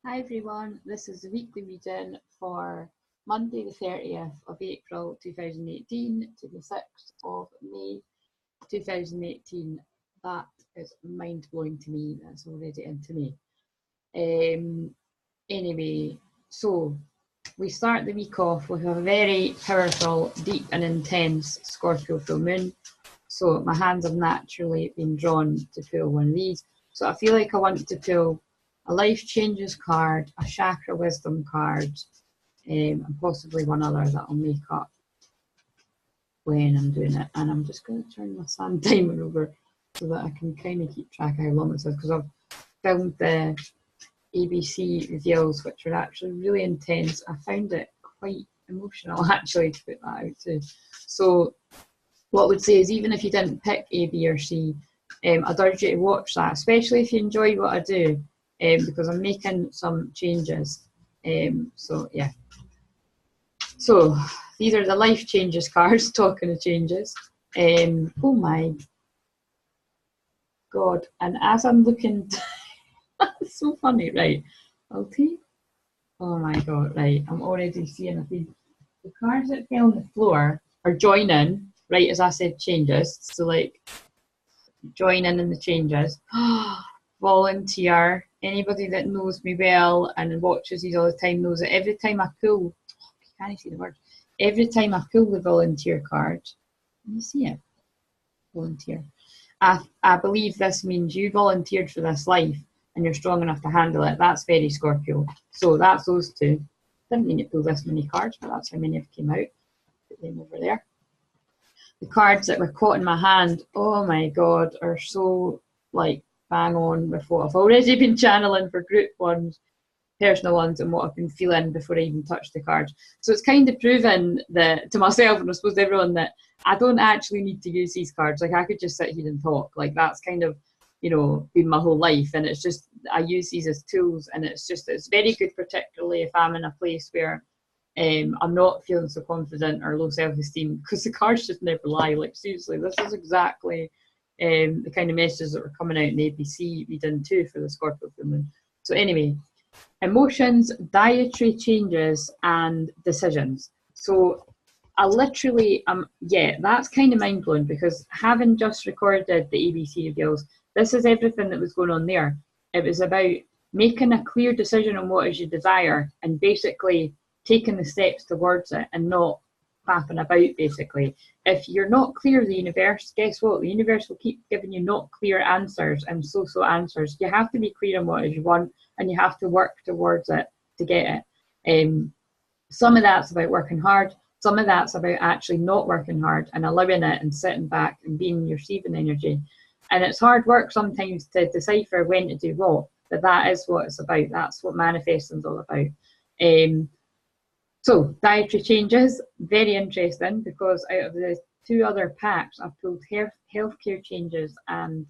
Hi everyone, this is the weekly reading for Monday the 30th of April 2018 to the 6th of May 2018. That is mind blowing to me, that's already into me. Anyway, so we start the week off with a very powerful, deep and intense Scorpio full moon. So my hands have naturally been drawn to pull one of these. So I feel like I want to pull a life changes card, a chakra wisdom card, and possibly one other that I'll make up when I'm doing it. And I'm just going to turn my sun timer over so that I can kind of keep track of how long it is, because I've filmed the ABC reveals, which were actually really intense. I found it quite emotional actually to put that out too. So what I would say is, even if you didn't pick A, B or C, I'd urge you to watch that, especially if you enjoy what I do, because I'm making some changes. So yeah. So these are the life changes cards, talking of changes. Oh my God. And as I'm looking, that's so funny, right? I'll take, oh my God, right. I'm already seeing, I think the cards that fell on the floor are joining, right, as I said, changes. So like, join in the changes. Volunteer. Anybody that knows me well and watches these all the time knows that every time I pull, can I see the word? Every time I pull the volunteer card, can you see it? Volunteer. I believe this means you volunteered for this life and you're strong enough to handle it. That's very Scorpio. So that's those two. Didn't mean to pull this many cards, but that's how many have came out. Put them over there. The cards that were caught in my hand, oh my God, are so like bang on with what I've already been channeling for group ones, personal ones, and what I've been feeling before I even touched the cards. So it's kind of proven that to myself, and I suppose to everyone, that I don't actually need to use these cards. Like I could just sit here and talk. Like that's kind of, you know, been my whole life. And it's just, I use these as tools, and it's very good, particularly if I'm in a place where I'm not feeling so confident or low self-esteem, because the cards just never lie. Like seriously, this is exactly the kind of messages that were coming out in the ABC reading too for the Scorpio full moon. So anyway, emotions, dietary changes, and decisions. So I literally, yeah, that's kind of mind blowing, because having just recorded the ABC reveals, this is everything that was going on there. It was about making a clear decision on what is your desire and basically taking the steps towards it and not faffing about, basically. If you're not clear of the universe, guess what? The universe will keep giving you not clear answers and so answers. You have to be clear on what it is you want, and you have to work towards it to get it. Some of that's about working hard. Some of that's about actually not working hard and allowing it and sitting back and being your receiving energy. And it's hard work sometimes to decipher when to do what, but that is what it's about. That's what manifesting is all about. So dietary changes, very interesting, because out of the two other packs, I've pulled healthcare changes, and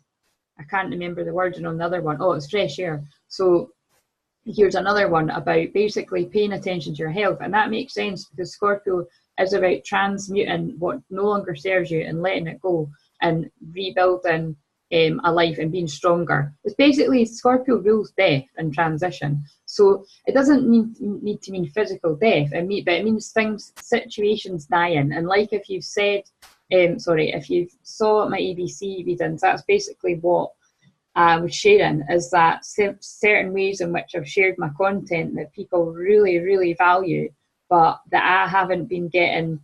I can't remember the wording on the other one. Oh, it's fresh air. So here's another one about basically paying attention to your health. And that makes sense, because Scorpio is about transmuting what no longer serves you and letting it go and rebuilding a life and being stronger. It's basically, Scorpio rules death and transition. So it doesn't need to mean physical death, but it means things, situations dying. And like if you've said, if you saw my ABC readings, that's basically what I was sharing, is that certain ways in which I've shared my content that people really, really value, but that I haven't been getting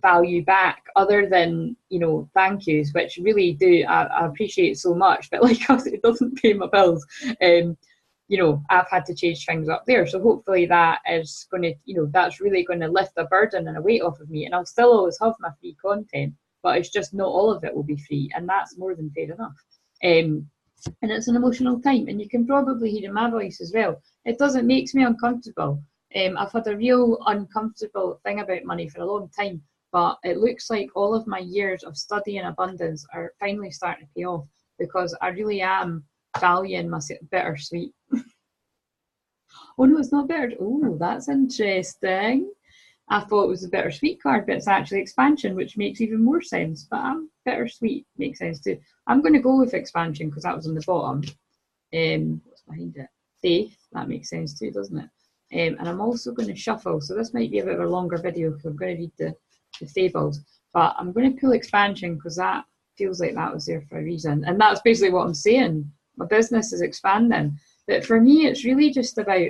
value back other than, you know, thank yous, which really do, I appreciate so much, but like it doesn't pay my bills. You know, I've had to change things up there. So hopefully that is going to, you know, that's really going to lift a burden and a weight off of me. And I'll still always have my free content, but it's just not all of it will be free. And that's more than fair enough. And it's an emotional time, and you can probably hear in my voice as well. It makes me uncomfortable. I've had a real uncomfortable thing about money for a long time, but it looks like all of my years of study and abundance are finally starting to pay off, because I really am valuing my bittersweet. Oh no, it's not bitter. Oh, that's interesting. I thought it was a bittersweet card, but it's actually expansion, which makes even more sense. But bittersweet makes sense too. I'm going to go with expansion because that was on the bottom. What's behind it? faith. That makes sense too, doesn't it? And I'm also going to shuffle. So this might be a bit of a longer video because I'm going to read the fables. But I'm going to pull expansion because that feels like that was there for a reason. And that's basically what I'm saying. My business is expanding. But for me, it's really just about,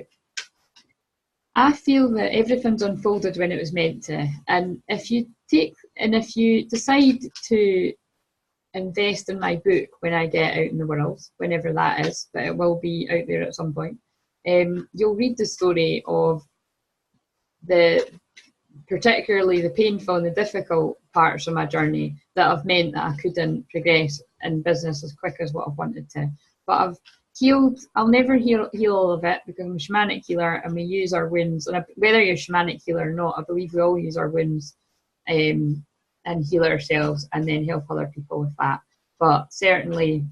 I feel that everything's unfolded when it was meant to. And if you decide to invest in my book when I get out in the world, whenever that is, but it will be out there at some point, you'll read the story of particularly the painful and the difficult parts of my journey that have meant that I couldn't progress in business as quick as what I've wanted to. But I've healed. I'll never heal all of it because I'm a shamanic healer and we use our wounds. And whether you're a shamanic healer or not, I believe we all use our wounds and heal ourselves and then help other people with that. But certainly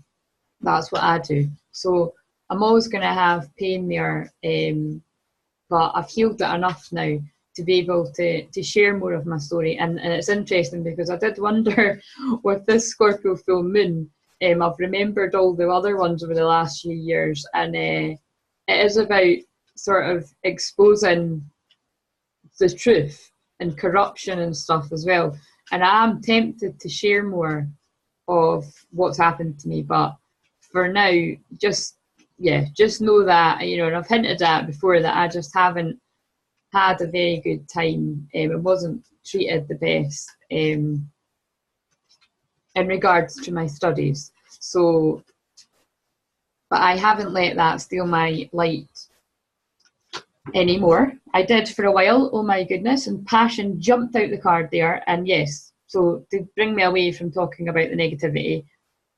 that's what I do. So I'm always going to have pain there, but I've healed it enough now to be able to share more of my story. And it's interesting because I did wonder with this Scorpio full moon, I've remembered all the other ones over the last few years, and it is about sort of exposing the truth and corruption and stuff as well. And I'm tempted to share more of what's happened to me, but for now, just know that, and I've hinted at before that I just haven't had a very good time. It wasn't treated the best in regards to my studies. So, but I haven't let that steal my light anymore. I did for a while, oh my goodness, and passion jumped out the card there. And yes, so to bring me away from talking about the negativity,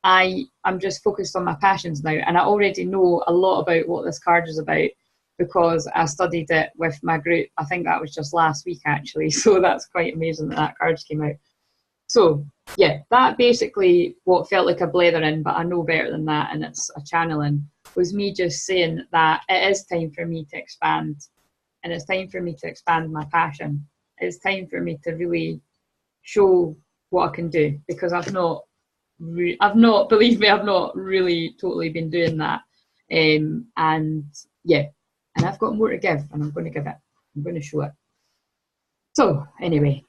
I'm just focused on my passions now, and I already know a lot about what this card is about because I studied it with my group. I think that was just last week actually, so that's quite amazing that card came out. So yeah, that basically what felt like a blethering, but I know better than that, and it's a channeling, was me just saying that it is time for me to expand, and it's time for me to expand my passion. It's time for me to really show what I can do, because I've not believe me, I've not really totally been doing that. And yeah, and I've got more to give, and I'm going to give it. I'm going to show it. So anyway,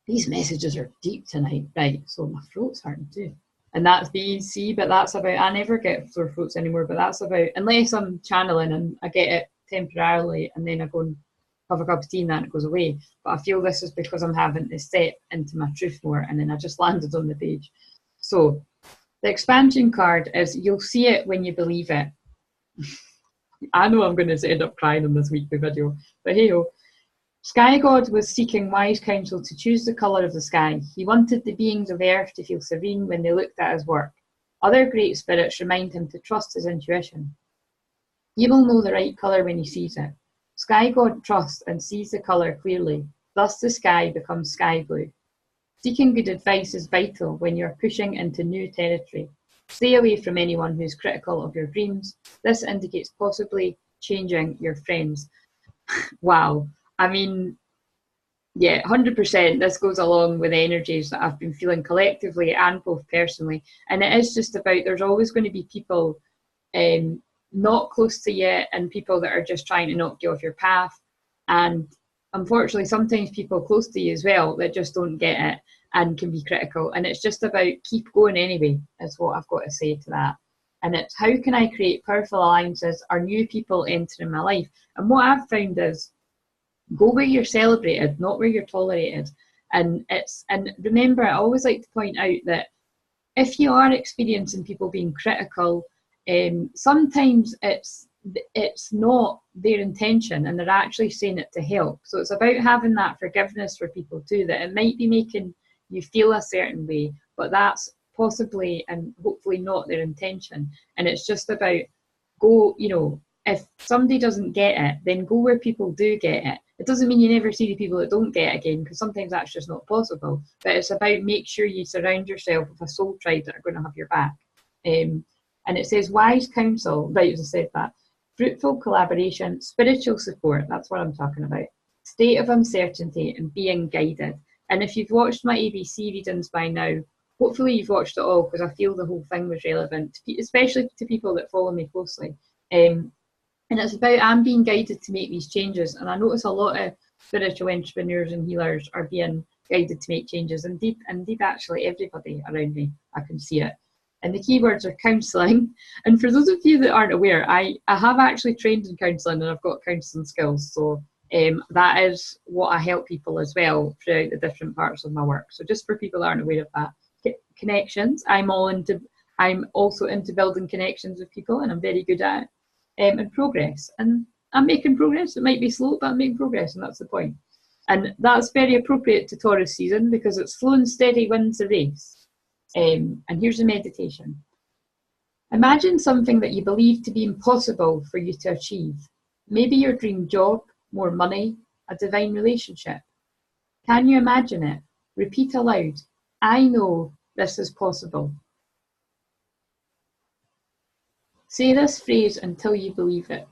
these messages are deep tonight, right? So my throat's hurting too. And that's BC, but that's about, I never get sore throats anymore, but that's about, unless I'm channeling and I get it temporarily and then I go and have a cup of tea and that it goes away. But I feel this is because I'm having to step into my truth more, and then I just landed on the page. So the expansion card is, you'll see it when you believe it. I know I'm going to end up crying in this weekly video, but hey-ho. Sky God was seeking wise counsel to choose the colour of the sky. He wanted the beings of earth to feel serene when they looked at his work. Other great spirits remind him to trust his intuition. He will know the right colour when he sees it. Sky God trusts and sees the colour clearly. Thus the sky becomes sky blue. Seeking good advice is vital when you're pushing into new territory. Stay away from anyone who's critical of your dreams. This indicates possibly changing your friends. Wow. I mean, yeah, 100%. This goes along with the energies that I've been feeling collectively and both personally. And it is just about, there's always going to be people not close to you and people that are just trying to knock you off your path. And unfortunately, sometimes people close to you as well that just don't get it and can be critical. And it's just about keep going anyway, is what I've got to say to that. And it's, how can I create powerful alliances or new people entering my life? And what I've found is, go where you're celebrated, not where you're tolerated. And remember, I always like to point out that if you are experiencing people being critical, sometimes it's not their intention and they're actually saying it to help. So it's about having that forgiveness for people too, that it might be making you feel a certain way, but that's possibly and hopefully not their intention. And it's just about if somebody doesn't get it, then go where people do get it. It doesn't mean you never see the people that don't get it again, because sometimes that's just not possible. But it's about make sure you surround yourself with a soul tribe that are going to have your back. And it says wise counsel, right, as I said that. Fruitful collaboration, spiritual support, that's what I'm talking about. State of uncertainty and being guided. And if you've watched my ABC readings by now, hopefully you've watched it all, because I feel the whole thing was relevant, especially to people that follow me closely. And it's about I'm being guided to make these changes. And I notice a lot of spiritual entrepreneurs and healers are being guided to make changes. Indeed, actually, everybody around me, I can see it. And the keywords are counselling. And for those of you that aren't aware, I have actually trained in counselling and I've got counselling skills. So that is what I help people as well throughout the different parts of my work. So just for people that aren't aware of that, connections, I'm also into building connections with people, and I'm very good at it. And progress, and I'm making progress. It might be slow, but I'm making progress, and that's the point. And that's very appropriate to Taurus season because it's slow and steady wins the race. And here's a meditation. Imagine something that you believe to be impossible for you to achieve. Maybe your dream job, more money, a divine relationship. Can you imagine it? Repeat aloud. I know this is possible. Say this phrase until you believe it.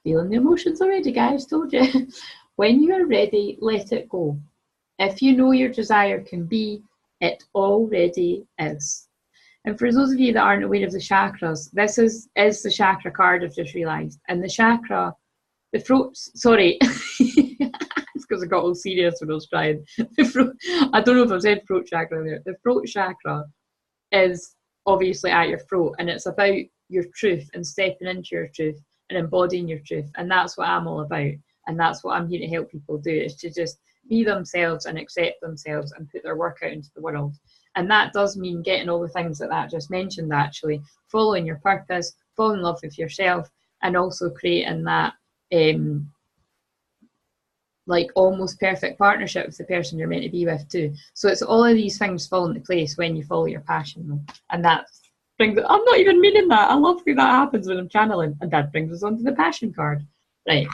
Feeling the emotions already, guys, told you. When you are ready, let it go. If you know your desire can be, it already is. And for those of you that aren't aware of the chakras, this is the chakra card, I've just realised. And the chakra, the throat, sorry, it's because I got all serious when I was trying. I don't know if I've said throat chakra there. The throat chakra is obviously at your throat, and it's about your truth and stepping into your truth and embodying your truth. And that's what I'm all about. And that's what I'm here to help people do, is to just be themselves and accept themselves and put their work out into the world. And that does mean getting all the things that just mentioned, actually, following your purpose, falling in love with yourself, and also creating that like almost perfect partnership with the person you're meant to be with too. So it's all of these things fall into place when you follow your passion, though. And that brings, I'm not even meaning that. I love how that happens when I'm channeling. And that brings us on to the passion card. Right.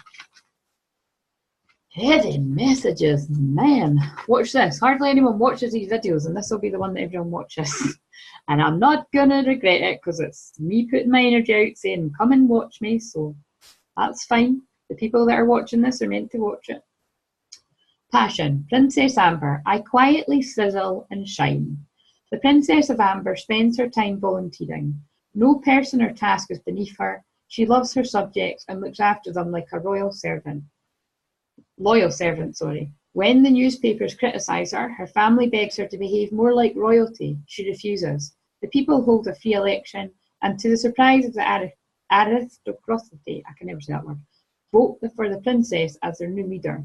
Hidden messages, man. Watch this. Hardly anyone watches these videos, and this will be the one that everyone watches. And I'm not gonna regret it because it's me putting my energy out saying, come and watch me. So that's fine. The people that are watching this are meant to watch it. Passion. Princess Amber. I quietly sizzle and shine. The Princess of Amber spends her time volunteering. No person or task is beneath her. She loves her subjects and looks after them like a loyal servant. When the newspapers criticise her, her family begs her to behave more like royalty. She refuses. The people hold a free election, and to the surprise of the aristocracy, I can never say that word, vote for the princess as their new leader.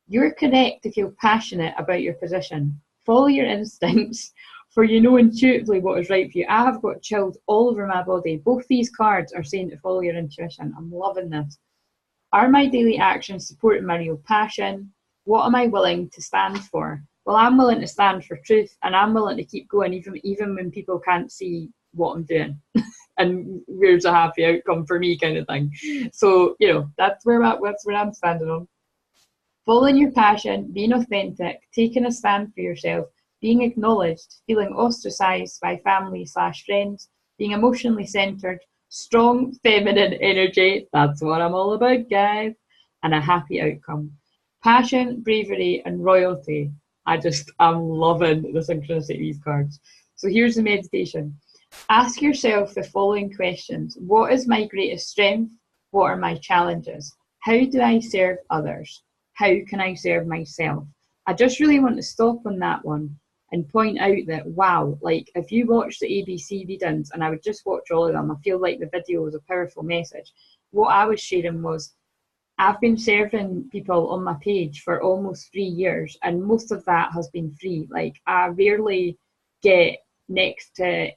You're correct to feel passionate about your position. Follow your instincts, for you know intuitively what is right for you. I have got chills all over my body. Both these cards are saying to follow your intuition. I'm loving this. Are my daily actions supporting my real passion? What am I willing to stand for? Well, I'm willing to stand for truth, and I'm willing to keep going even when people can't see what I'm doing. And where's a happy outcome for me, kind of thing. So, that's where I'm standing on. Following your passion, being authentic, taking a stand for yourself, being acknowledged, feeling ostracized by family/friends, being emotionally centered, strong feminine energy, that's what I'm all about, guys, and a happy outcome. Passion, bravery, and royalty. I'm loving the synchronicity of these cards. So here's the meditation. Ask yourself the following questions. What is my greatest strength? What are my challenges? How do I serve others? How can I serve myself? I just really want to stop on that one and point out that, wow, like if you watch the ABC readings, and I would just watch all of them, I feel like the video was a powerful message. What I was sharing was, I've been serving people on my page for almost 3 years, and most of that has been free. Like I rarely get next to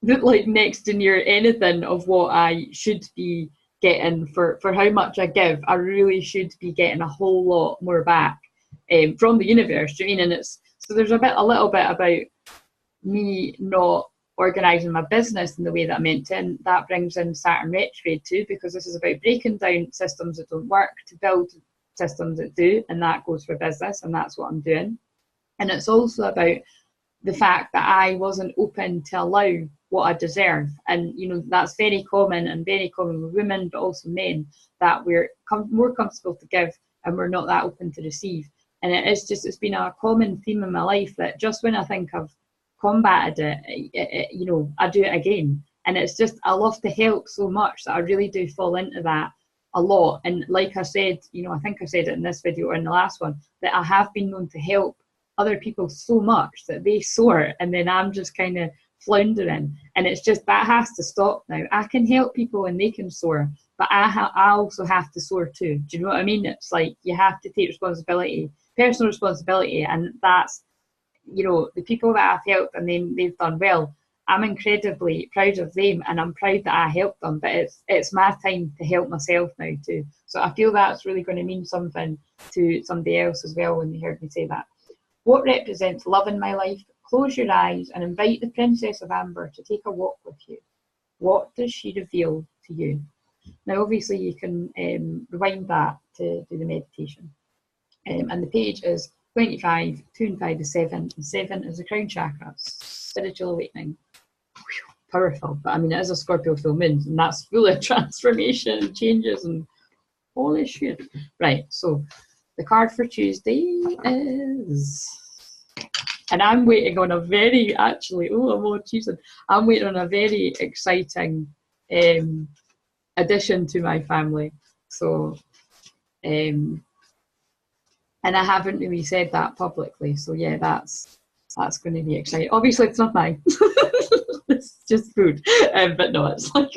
near anything of what I should be getting for how much I give. I really should be getting a whole lot more back from the universe. Do you mean? And so there's a little bit about me not organising my business in the way that I meant to, and that brings in Saturn retrograde too, because this is about breaking down systems that don't work to build systems that do, and that goes for business, and that's what I'm doing. And it's also about the fact that I wasn't open to allow what I deserve. And, that's very common with women, but also men, that we're more comfortable to give and we're not that open to receive. And it's been a common theme in my life that just when I think I've combated it, I do it again. And it's just, I love to help so much that I really do fall into that a lot. And like I said, I think I said it in this video or in the last one, that I have been known to help other people so much that they soar and then I'm just kind of floundering. And it's just, that has to stop now. I can help people and they can soar, but I also have to soar too. Do you know what I mean? It's like you have to take responsibility, personal responsibility, and that's, the people that I've helped and then they've done well, I'm incredibly proud of them and I'm proud that I helped them, but it's my time to help myself now too. So I feel that's really going to mean something to somebody else as well when they heard me say that. What represents love in my life? Close your eyes and invite the Princess of Amber to take a walk with you. What does she reveal to you? Now obviously you can rewind that to do the meditation. And the page is 25, 2 and 5 is 7, and 7 is the crown chakra, spiritual awakening. Powerful, but I mean, it is a Scorpio full moon, and that's full of transformation and changes and holy shit. Right, so the card for Tuesday is, and I'm waiting on a very, I'm waiting on a very exciting addition to my family. So, and I haven't really said that publicly, so yeah, that's going to be exciting. Obviously, it's not mine. It's just food, but no, it's like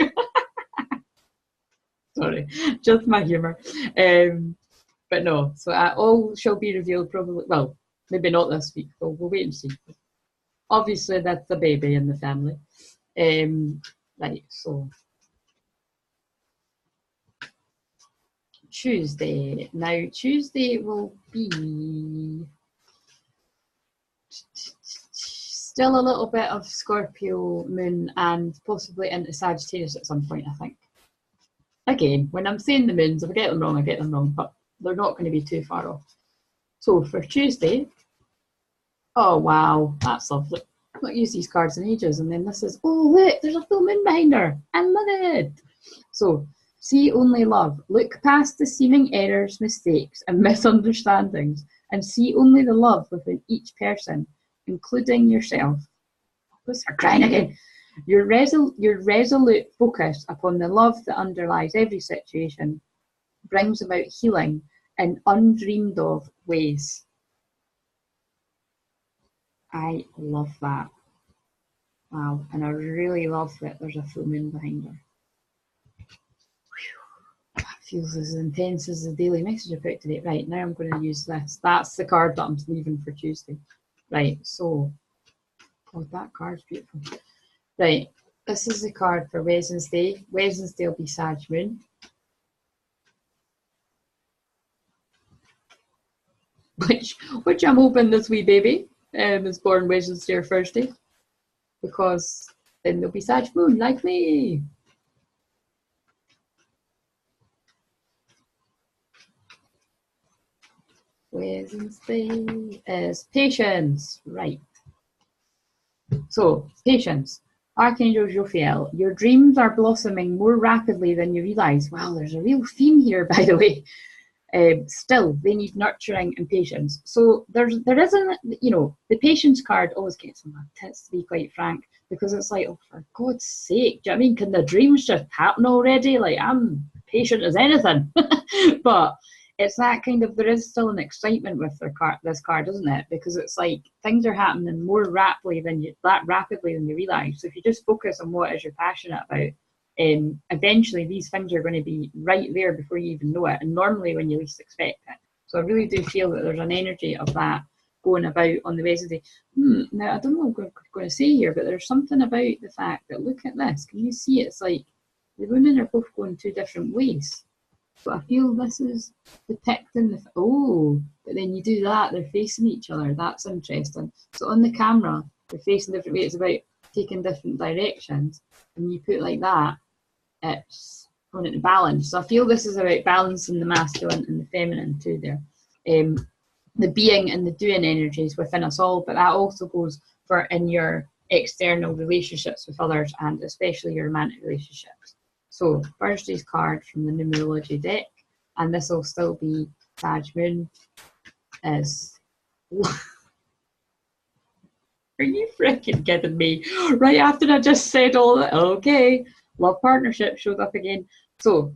sorry, just my humour. But no, so all shall be revealed probably. Well, maybe not this week. We'll wait and see. Obviously, that's the baby in the family. Right, so Tuesday. Now Tuesday will be still a little bit of Scorpio moon and possibly into Sagittarius at some point, I think. Again, when I'm saying the moons, if I get them wrong, I get them wrong, but they're not going to be too far off. So for Tuesday, oh wow, that's lovely. I've not used these cards in ages, and then this is, oh look, there's a full moon behind her. I love it. So, see only love. Look past the seeming errors, mistakes, and misunderstandings, and see only the love within each person, including yourself. What's her crying again? Your resolute focus upon the love that underlies every situation brings about healing in undreamed of ways. I love that. Wow, and I really love that there's a full moon behind her. That feels as intense as the daily message I put today. Right, now I'm going to use this. That's the card that I'm leaving for Tuesday. Right, so, oh, that card's beautiful. Right, this is the card for Wednesday. Wednesday will be Sag Moon. Which I'm hoping this wee baby is born Wednesday or Thursday, because then there'll be Sag Moon like me. Wednesday is patience, right? So patience. Archangel Jophiel, your dreams are blossoming more rapidly than you realise. Wow, there's a real theme here, by the way. Still, they need nurturing and patience. So there isn't, the patience card always gets on my tits, to be quite frank, because it's like, oh, for God's sake, do you know what I mean? Can the dreams just happen already? Like, I'm patient as anything. But it's that kind of, there is still an excitement with this card, isn't it? Because it's like things are happening more rapidly than you realise. So if you just focus on what it is you're passionate about, eventually these things are going to be right there before you even know it, and normally when you least expect it. So I really do feel that there's an energy of that going about on the Wednesday. Now I don't know what I'm going to say here, but there's something about the fact that, look at this, can you see it's like the women are both going two different ways. So I feel this is depicting but then you do that, they're facing each other. That's interesting. So on the camera, they're facing different ways. It's about taking different directions, and you put like that, it's going into balance. So I feel this is about balancing the masculine and the feminine too there. The being and the doing energies within us all, but that also goes for in your external relationships with others, and especially your romantic relationships. So Thursday's card from the numerology deck, and this will still be Sag Moon. is, are you freaking kidding me? Right after I just said all that, okay, love partnership showed up again. So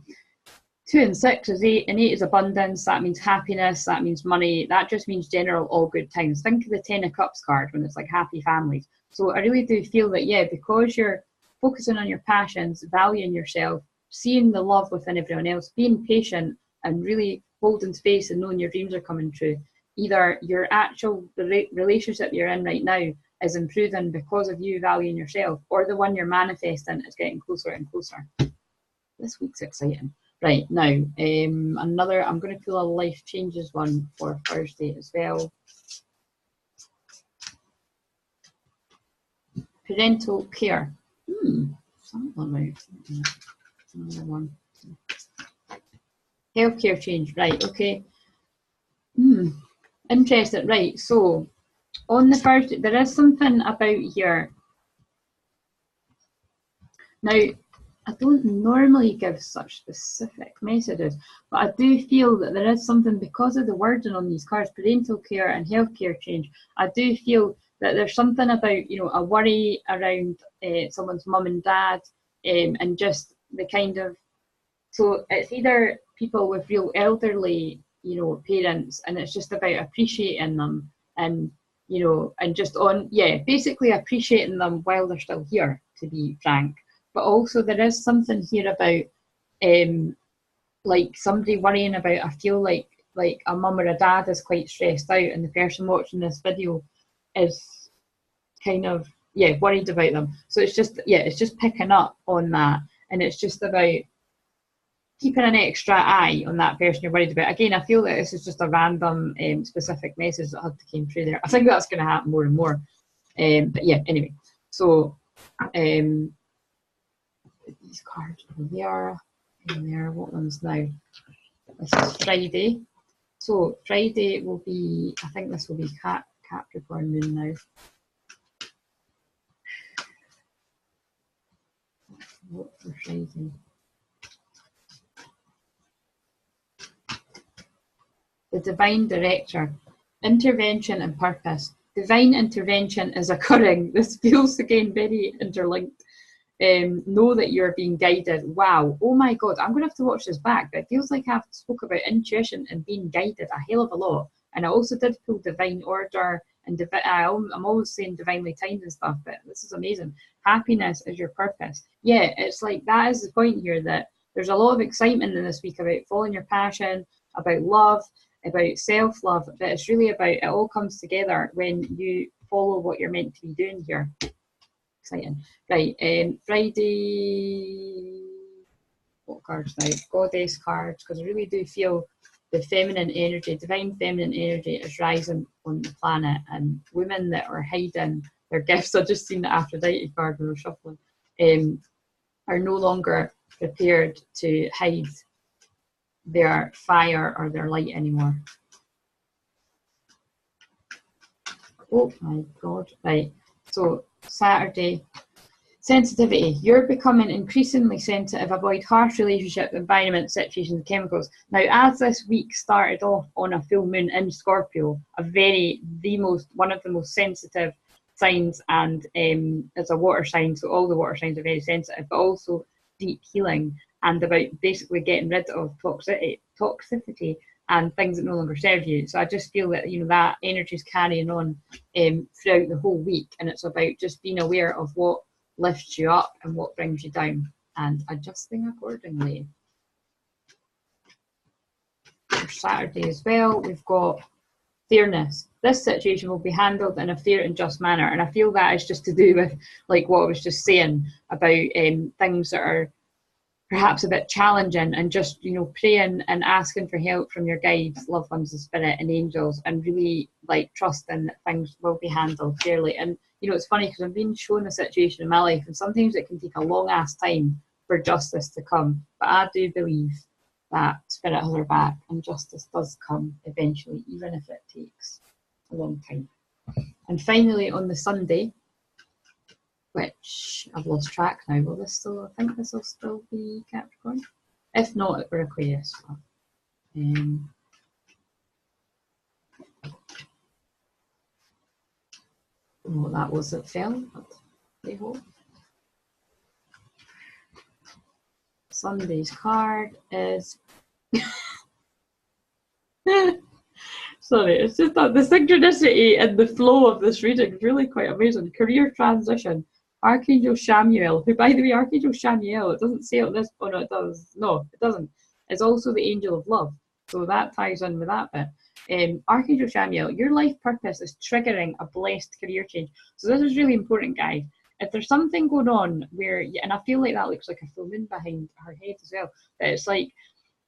2 and 6 is 8, and 8 is abundance. That means happiness. That means money. That just means general all good times. Think of the 10 of Cups card when it's like happy families. So I really do feel that, yeah, because you're focusing on your passions, valuing yourself, seeing the love within everyone else, being patient and really holding space and knowing your dreams are coming true. Either your actual relationship you're in right now is improving because of you valuing yourself, or the one you're manifesting is getting closer and closer. This week's exciting. Right, now, another, I'm going to pull a life changes one for Thursday as well. Parental care. Something right. Another one. Healthcare change. Right, okay. Interesting. Right, so on the first, there is something about here. Now, I don't normally give such specific messages, but I do feel that there is something, because of the wording on these cards, parental care and healthcare change. I do feel that there's something about, a worry around someone's mum and dad, and just the kind of, so it's either people with real elderly, parents, and it's just about appreciating them and, and just basically appreciating them while they're still here, to be frank. But also there is something here about like somebody worrying about, I feel like a mum or a dad is quite stressed out, and the person watching this video is kind of worried about them. So it's just picking up on that, and it's just about keeping an extra eye on that person you're worried about. Again, I feel that this is just a random specific message that had to came through there. I think that's going to happen more and more. But yeah, anyway, so these cards over there, and there. What one's now? This is Friday. So Friday will be, I think this will be Capricorn moon now. What for Friday? The divine director, intervention and purpose. Divine intervention is occurring. This feels again very interlinked. Know that you're being guided. Wow. Oh my God. I'm going to have to watch this back. But it feels like I've spoke about intuition and being guided a hell of a lot. And I also did pull divine order and I'm always saying divinely timed and stuff, but this is amazing. Happiness is your purpose. Yeah, it's like that is the point here, that there's a lot of excitement in this week about following your passion, about love, about self-love, but it's really about it all comes together when you follow what you're meant to be doing here. Exciting. Right, Friday, what cards now? Goddess cards, because I really do feel the feminine energy, divine feminine energy is rising on the planet, and women that are hiding their gifts, I just seen the Aphrodite card when we're shuffling, are no longer prepared to hide their fire or their light anymore. Oh my God. Right, so Saturday, sensitivity. You're becoming increasingly sensitive. Avoid harsh relationships, environment, situations, chemicals. Now, as this week started off on a full moon in Scorpio, one of the most sensitive signs, and it's a water sign, so all the water signs are very sensitive, but also deep healing and about basically getting rid of toxicity and things that no longer serve you. So I just feel that that energy is carrying on throughout the whole week, and it's about just being aware of what lifts you up and what brings you down and adjusting accordingly. For Saturday as well, we've got fairness. This situation will be handled in a fair and just manner, and I feel that is just to do with like what I was just saying about things that are perhaps a bit challenging, and just praying and asking for help from your guides, loved ones, the spirit and angels, and really like trusting that things will be handled fairly. And it's funny because I've been shown a situation in my life, and sometimes it can take a long ass time for justice to come, but I do believe that spirit has our back and justice does come eventually, even if it takes a long time. And finally on the Sunday, which I've lost track now, I think this will still be Capricorn. If not, it were Aquarius. don't know what that was that fell, but they hope. Sunday's card is sorry, it's just that the synchronicity and the flow of this reading is really quite amazing. Career transition. Archangel Shamuel, who, by the way, Archangel Shamuel, it doesn't say it this. Oh no, it does. No, it doesn't. It's also the angel of love, so that ties in with that bit. Archangel Shamuel, your life purpose is triggering a blessed career change. So this is really important, guys. If there's something going on where, and I feel like that looks like a full moon behind her head as well, but it's like,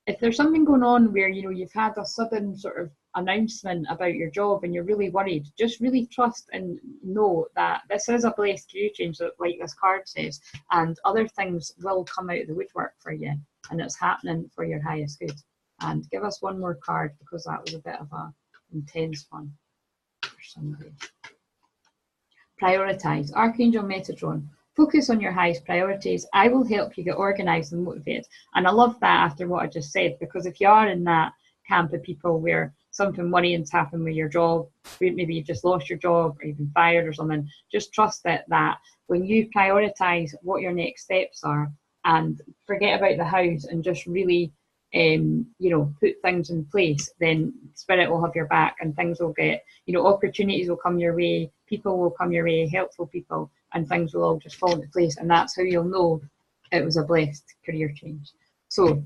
if there's something going on where, you know, you've had a sudden sort of announcement about your job and you're really worried, just really trust and know that this is a blessed career change, like this card says, and other things will come out of the woodwork for you, and it's happening for your highest good. And give us one more card, because that was a bit of a intense one for somebody. Prioritize. Archangel Metatron. Focus on your highest priorities. I will help you get organized and motivated. And I love that after what I just said, because if you are in that camp of people where something worrying's happened with your job, maybe you've just lost your job or you've been fired or something, just trust that when you prioritize what your next steps are and forget about the house and just really you know, put things in place, then spirit will have your back and things will get, you know, opportunities will come your way, people will come your way, helpful people, and things will all just fall into place. And that's how you'll know it was a blessed career change. So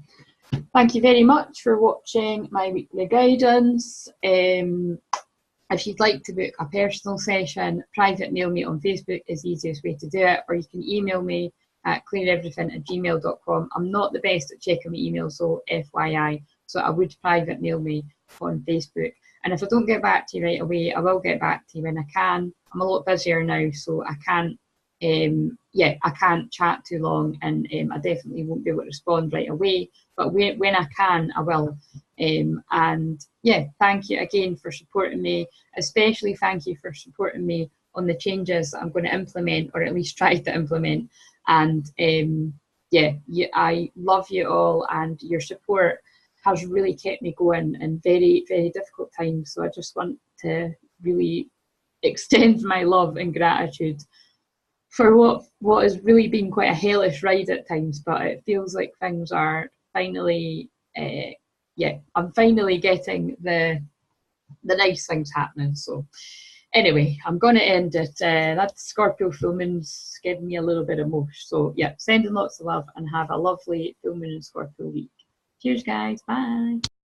thank you very much for watching my weekly guidance. If you'd like to book a personal session, private mail me on Facebook is the easiest way to do it, or you can email me at claireverything@gmail.com. I'm not the best at checking my email, so FYI. So I would private mail me on Facebook. And if I don't get back to you right away, I will get back to you when I can. I'm a lot busier now, so I can't, I can't chat too long, and I definitely won't be able to respond right away. But when I can, I will. And yeah, thank you again for supporting me. Especially thank you for supporting me on the changes that I'm going to implement, or at least try to implement. And I love you all, and your support has really kept me going in very, very difficult times. So I just want to really extend my love and gratitude for what has really been quite a hellish ride at times, but it feels like things are finally, I'm finally getting the nice things happening. So anyway, I'm going to end it. That Scorpio full moon's giving me a little bit of mosh. So yeah, sending lots of love and have a lovely full moon and Scorpio week. Cheers, guys. Bye.